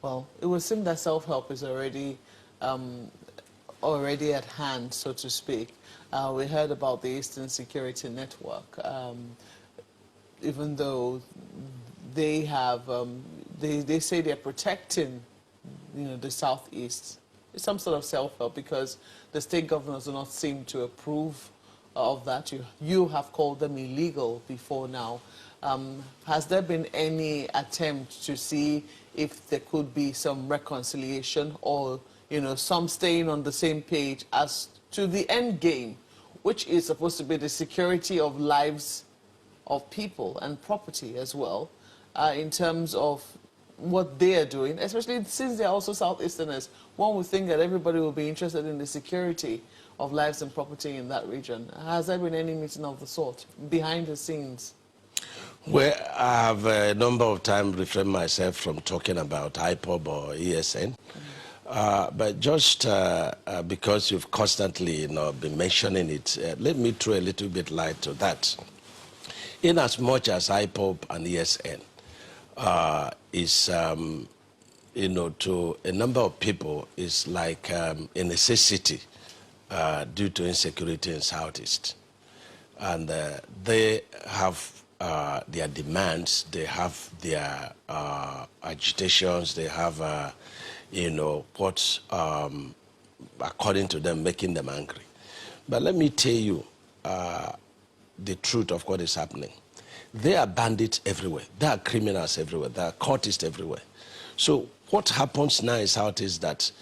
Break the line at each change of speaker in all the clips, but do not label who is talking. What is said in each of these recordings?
Well, it would seem that self-help is already at hand, so to speak. We heard about the Eastern Security Network, even though they have, they say they're protecting, the Southeast. It's some sort of self-help because the state governors do not seem to approve of that. You have called them illegal before now. Has there been any attempt to see if there could be some reconciliation or, some staying on the same page as to the end game, which is supposed to be the security of lives of people and property as well, in terms of what they are doing, especially since they're also Southeasterners? One would think that everybody will be interested in the security of lives and property in that region. Has there been any meeting of the sort behind the scenes?
Well, I have a number of times refrained myself from talking about IPOB or ESN. But just because you've constantly been mentioning it, let me throw a little bit light to that. In as much as IPOB and ESN is, to a number of people, is like a necessity due to insecurity in Southeast. And they have their demands, they have their agitations, they have, what's, according to them, making them angry. But let me tell you the truth of what is happening. There are bandits everywhere. There are criminals everywhere. There are cultists everywhere. So what happens now in South is that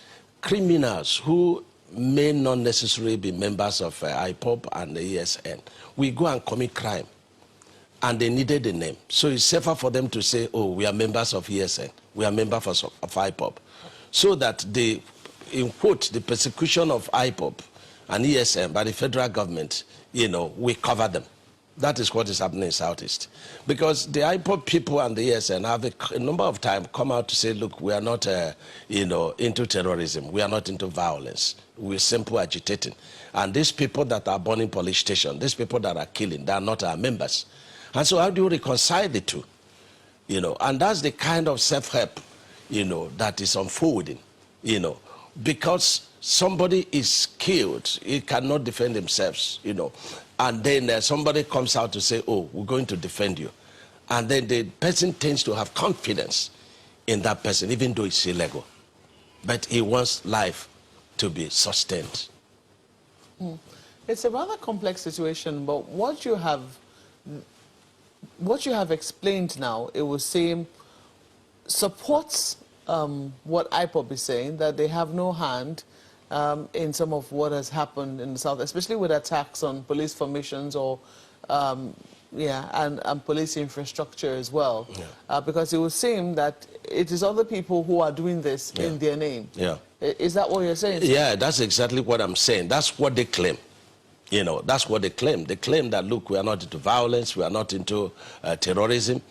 criminals who may not necessarily be members of IPOB and the ESN, we go and commit crime. And they needed a name. So it's safer for them to say, oh, we are members of ESN, we are members of IPOB. So that the, in quote, the persecution of IPOB and ESN by the federal government, we cover them. That is what is happening in Southeast. Because the IPOB people and the ESN have a number of times come out to say, look, we are not, into terrorism. We are not into violence. We're simply agitating. And these people that are burning police stations, these people that are killing, they are not our members. And so how do you reconcile the two? And that's the kind of self-help, that is unfolding, because somebody is killed, he cannot defend himself, and then somebody comes out to say, oh, we're going to defend you. And then the person tends to have confidence in that person, even though it's illegal. But he wants life to be sustained.
It's a rather complex situation, but what you have explained now, it would seem, supports what IPOB is saying, that they have no hand in some of what has happened in the South, especially with attacks on police formations or, and police infrastructure as well. Yeah. Because it would seem that it is other people who are doing this in their name. Yeah. Is that what you're saying?
Yeah, that's exactly what I'm saying. That's what they claim. That's what they claim. They claim that, look, we are not into violence, we are not into terrorism,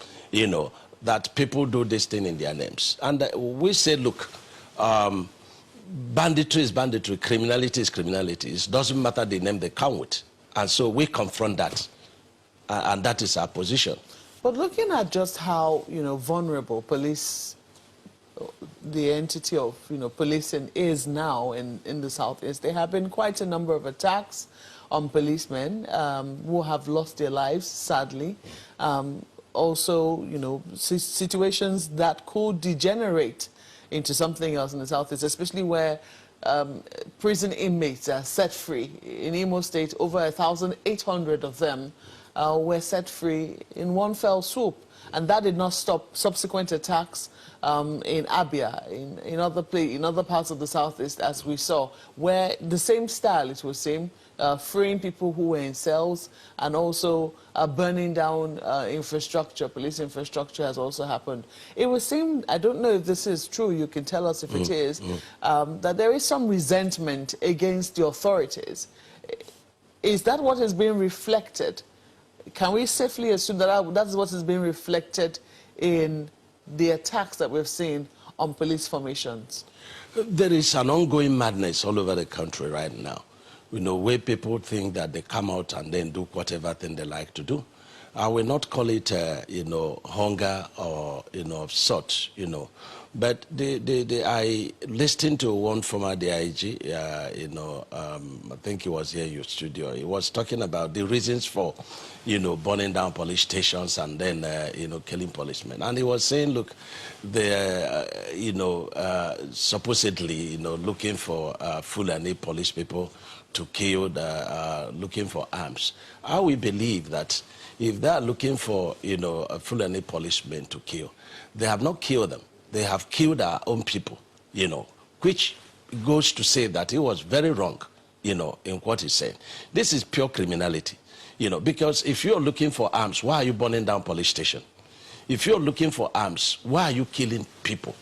that people do this thing in their names. And we say, look, banditry is banditry, criminality is criminality. It doesn't matter the name they come with. And so we confront that, and that is our position.
But looking at just how, vulnerable police, the entity of, policing is now in the Southeast, there have been quite a number of attacks on policemen who have lost their lives, sadly. Also, situations that could degenerate into something else in the Southeast, especially where prison inmates are set free. In Imo State, over 1,800 of them were set free in one fell swoop. And that did not stop subsequent attacks in Abia, in other parts of the Southeast, as we saw, where the same style, it would seem, freeing people who were in cells and also burning down infrastructure, police infrastructure has also happened. It would seem, I don't know if this is true, you can tell us if it is, that there is some resentment against the authorities. Is that what is being reflected? Can we safely assume that that's what is being reflected in the attacks that we've seen on police formations?
There is an ongoing madness all over the country right now. Where people think that they come out and then do whatever thing they like to do. I will not call it, hunger or, of such, But I listened to one former DIG, I think he was here in your studio. He was talking about the reasons for, burning down police stations and then, killing policemen. And he was saying, look, they're, supposedly, looking for Fulani police people to kill, looking for arms. I will believe that if they are looking for, Fulani policemen to kill, they have not killed them. They have killed our own people, which goes to say that he was very wrong, in what he said. This is pure criminality, because if you're looking for arms, why are you burning down police station? If you're looking for arms, why are you killing people?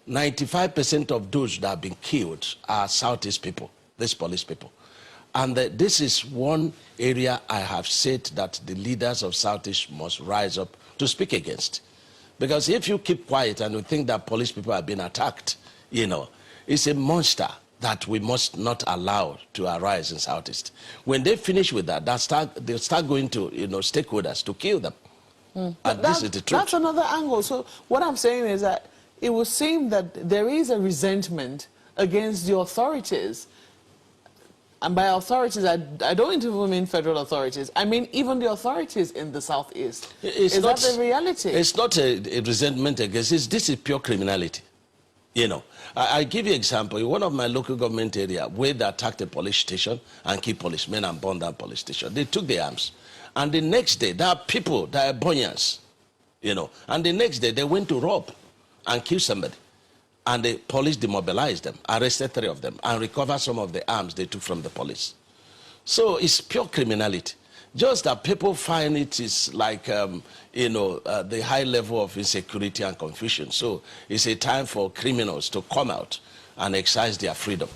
95% of those that have been killed are Southeast people, these police people. And this is one area I have said that the leaders of Southeast must rise up to speak against. Because if you keep quiet and you think that police people have been attacked, it's a monster that we must not allow to arise in Southeast. When they finish with that, they'll start going to, stakeholders to kill them. And this is the truth.
That's another angle. So what I'm saying is that it would seem that there is a resentment against the authorities. And by authorities, I don't even mean federal authorities. I mean even the authorities in the Southeast. Is that the reality?
It's not a resentment against this. This is pure criminality. I give you an example. In one of my local government area, where they attacked a police station and killed policemen and burned down police station, they took the arms. And the next day, there are people that are Bonyans, and the next day they went to rob and kill somebody. And the police demobilized them, arrested 3 of them, and recovered some of the arms they took from the police. So it's pure criminality. Just that people find it is like, the high level of insecurity and confusion. So it's a time for criminals to come out and exercise their freedom.